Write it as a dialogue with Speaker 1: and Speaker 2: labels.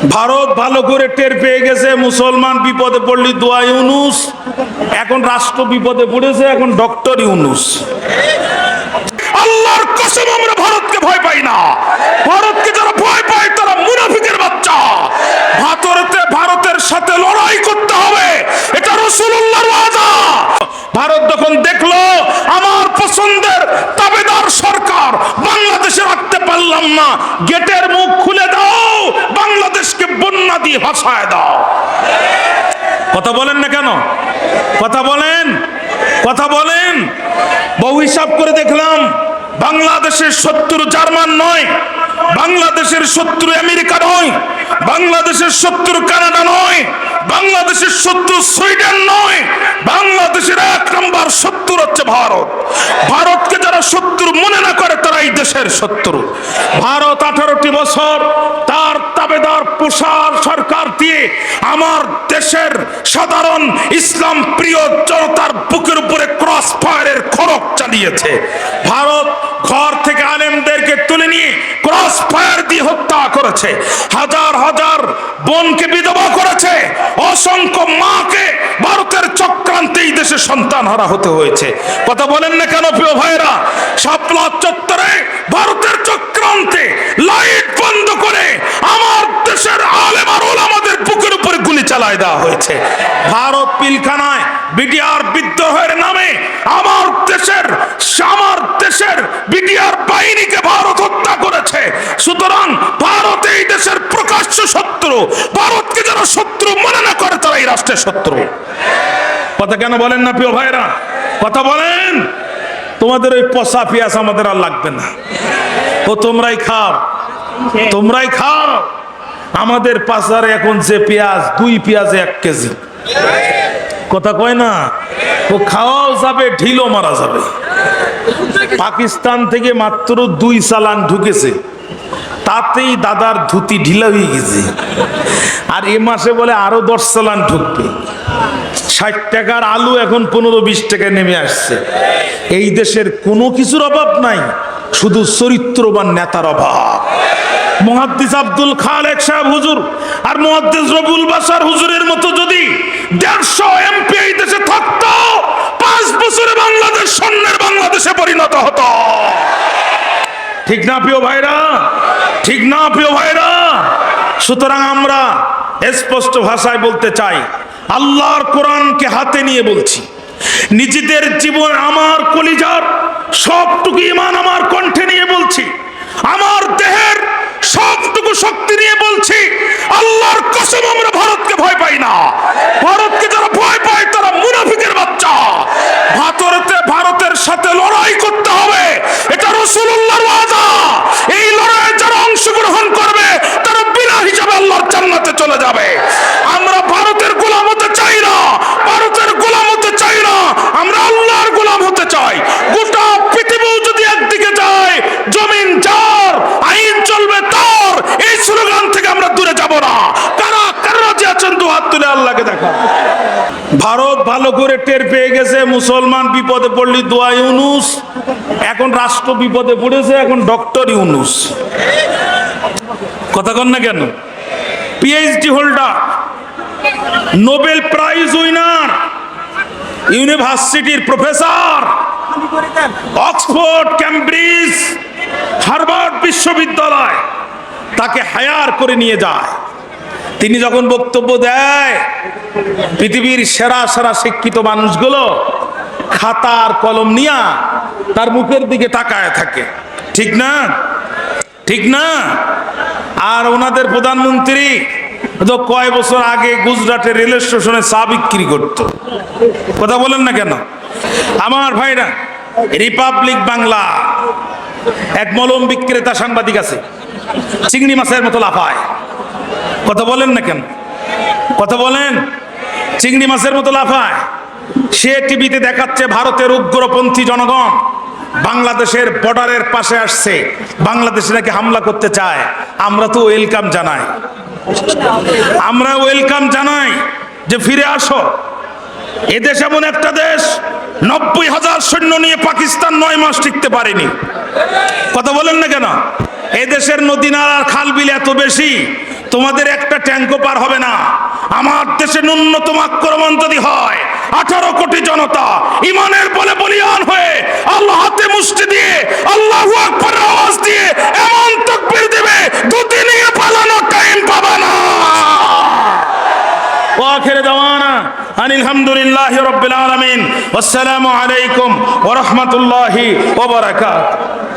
Speaker 1: ভারত ভালো করে টের পেয়ে গেছে মুসলমান বিপদে পড়লি দোয়া ইউনুস, এখন রাষ্ট্র বিপদে পড়েছে, এখন ডক্টর ইউনুস। আল্লাহর কসম আমরা ভারতকে ভয় পাই না। ভারতকে যারা ভয় পায় তারা মুনাফিকের বাচ্চা। ভারতের সাথে লড়াই করতে হবে, এটা রাসূলুল্লাহর ওয়াদা। ভারত যখন দেখলো আমার পছন্দের তাবেদার সরকার বাংলাদেশে রাখতে পারলাম না, গেটের মুখ খুলে দাও, বাংলাদেশকে বন্যা দিয়ে ভাসায় দাও। কথা বলেন না কেন? কথা বলেন, কথা বলেন। বহু হিসাব করে দেখলাম বাংলাদেশের শত্রু জার্মান নয়, বাংলাদেশের শত্রু আমেরিকা নয়, বাংলাদেশের শত্রু কানাডা নয়, বাংলাদেশের শত্রু সুইডেন নয়, বাংলাদেশের এক নম্বর শত্রু হচ্ছে ভারত। ভারতকে যারা শত্রু মনে না করে তারা এই দেশের শত্রু। ভারত 18টি বছর তার তাবেদার প্রসার সরকার দিয়ে আমার দেশের সাধারণ ইসলাম প্রিয় জনতার বুকের উপরে ক্রস ফায়ারের খড়গ চালিয়েছে। ভারত ঘর থেকে আলেমদেরকে তুলে নিয়ে ক্রস ফায়ার দিয়ে হত্যা করেছে, হাজার হাজার বোনকে বিধবা করেছে, অসংখ্য মাকে ভারতের চক্রান্তে এই দেশে সন্তান হারা হতে হয়েছে। কথা বলেন না কেন প্রিয় ভাইরা? শাপলা চত্বরে ভারতের চক্রান্তে লাইট বন্ধ করে আমার দেশের আলেম আর ওলামাদের বুকের উপরে গুলি চালায় দেওয়া হয়েছে। ভারত পিলখানায় বিডিআর বিদ্রোহের নামে আমার দেশের বিডিআর বাহিনীকে ভারত হত্যা করেছে। সুতরাং ভারত এই দেশের প্রকাশ্য শত্রু। ভারতকে যারা শত্রু মনে না করে তারা এই রাষ্ট্রের শত্রু। কথা কেন বলেন না প্রিয় ভাইরা? কথা বলেন। তোমাদের ওই পচা পেঁয়াজ আমাদের আর লাগবে না, ও তোমরাই খাও, তোমরাই খাও। আমাদের পাচারে এখন যে পেঁয়াজ, 2 পেঁয়াজে 1 কেজি। কথা কয় না? ও খাওয়াও যাবে, ঢিলও মারা যাবে। পাকিস্তান থেকে মাত্র 2 চালান ঢুকেছে, তাতেই দাদার ধুতি ঢিলা হয়ে গেছে। আর এ মাসে বলে আরো 10 চালান ঢুকবে। 60 টাকার আলু এখন 15-20 টাকায় নেমে আসছে। এই দেশের কোনো কিছুর অভাব নাই, শুধু চরিত্রবান নেতার অভাব। মুহাদ্দিস আব্দুল খালেক সাহেব হুজুর আর মুহাদ্দিস রবুল বাশার হুজুরের মতো যদি 150 এমপি এই দেশে থাকতো, 5 বছরে বাংলাদেশ স্বর্ণের বাংলাদেশে পরিণত হতো। ঠিক না প্রিয় ভাইরা? ঠিক না প্রিয় ভাইরা? সুতরাং আমরা স্পষ্ট ভাষায় বলতে চাই, আল্লাহর কোরআনকে হাতে নিয়ে বলছি, নিজেদের জীবন আমার কলিজার সবটুকু ঈমান আমার কণ্ঠে নিয়ে বলছি, আমার দেহের সবটুকু শক্তি নিয়ে বলছি, আল্লাহর কসম আমরা ভারতকে ভয় পাই না। ভারতকে যারা ভয় পায় তারা মুনাফিকের বাচ্চা। ভারতের সাথে লড়াই করতে হবে, এটা রাসূলুল্লাহর ওয়াদা। এই লড়াইয়ে যারা অংশগ্রহণ করবে তারা বিনা হিসাবে আল্লাহর জান্নাতে চলে যাবে। আমরা ভারতের গোলাম হতে চাই না, ভারতের গোলাম হতে চাই না, আমরা আল্লাহর গোলাম হতে চাই। গোটা পৃথিবী যদি একদিকে যায়, জমিন যার, আইন চলবে তার, এই স্লোগান থেকে আমরা দূরে যাব না। কারা কারা যে আছেন দু হাত তুলে আল্লাহকে দেখা। ভারত ভালো করে টের পেয়ে গেছে মুসলমান বিপদে পড়লি দোয়া ইউনুস, এখন রাষ্ট্র বিপদে পড়েছে, এখন ডক্টর ইউনুস। কথা কন না কেন? PhD holder, Nobel prize winner, ইউনিভার্সিটির প্রফেসর, অক্সফোর্ড, ক্যামব্রিজ, হার্ভার্ড বিশ্ববিদ্যালয় তাকে হায়ার করে নিয়ে যায়। তিনি যখন বক্তব্য দেয়, পৃথিবীর সেরা সেরা শিক্ষিত মানুষগুলো খাতা আর কলম নিয়ে তার মুখের দিকে তাকায় থাকে। ঠিক না? ঠিক না? আর ওনাদের প্রধানমন্ত্রী তো কয় বছর আগে গুজরাটের রেল স্টেশনে চা বিক্রি করত। কথা বলেন না কেন? আমার ভাইরা, রিপাবলিক বাংলা এক মলম বিক্রেতা সাংবাদিক আছে, চিংড়ি মাছের মতো লাফায়। কথা বলেন না কেন? কথা বলেন। চিংড়ি মাছের মতো লাফায়। সে টিভিতে দেখাচ্ছে ভারতের উগ্রপন্থী জনগণ বাংলাদেশের বর্ডারের পাশে আসছে, বাংলাদেশে নাকি হামলা করতে চায়। আমরা তো ওয়েলকাম জানাই, আমরা ওয়েলকাম জানাই যে ফিরে আসো। এদেশ এমন একটা দেশ, 90,000 সৈন্য নিয়ে পাকিস্তান 9 মাস টিকতে পারেনি। কথা বলেন না কেন? এদেশের নদী নালার খাল বিল এত বেশি, তোমাদের একটা ট্যাঙ্কও পার হবে না। আমার দেশে ন্যূনতম আক্রমণ যদি হয়, 18 কোটি জনতা ইমানের বলে বলিয়ান হয়ে আল্লাহ হাতে মুষ্টি দিয়ে আল্লাহু আকবার আওয়াজ দিয়ে এমন তাকবীর দিবে, দুটি নিয়ে পালানোর টাইম পাবে না। ওয়াখির দাওয়ানা আনিল হামদুলিল্লাহি রাব্বিল আলামিন। আসসালামু আলাইকুম ওয়া রাহমাতুল্লাহি ওয়া বারাকাতুহু।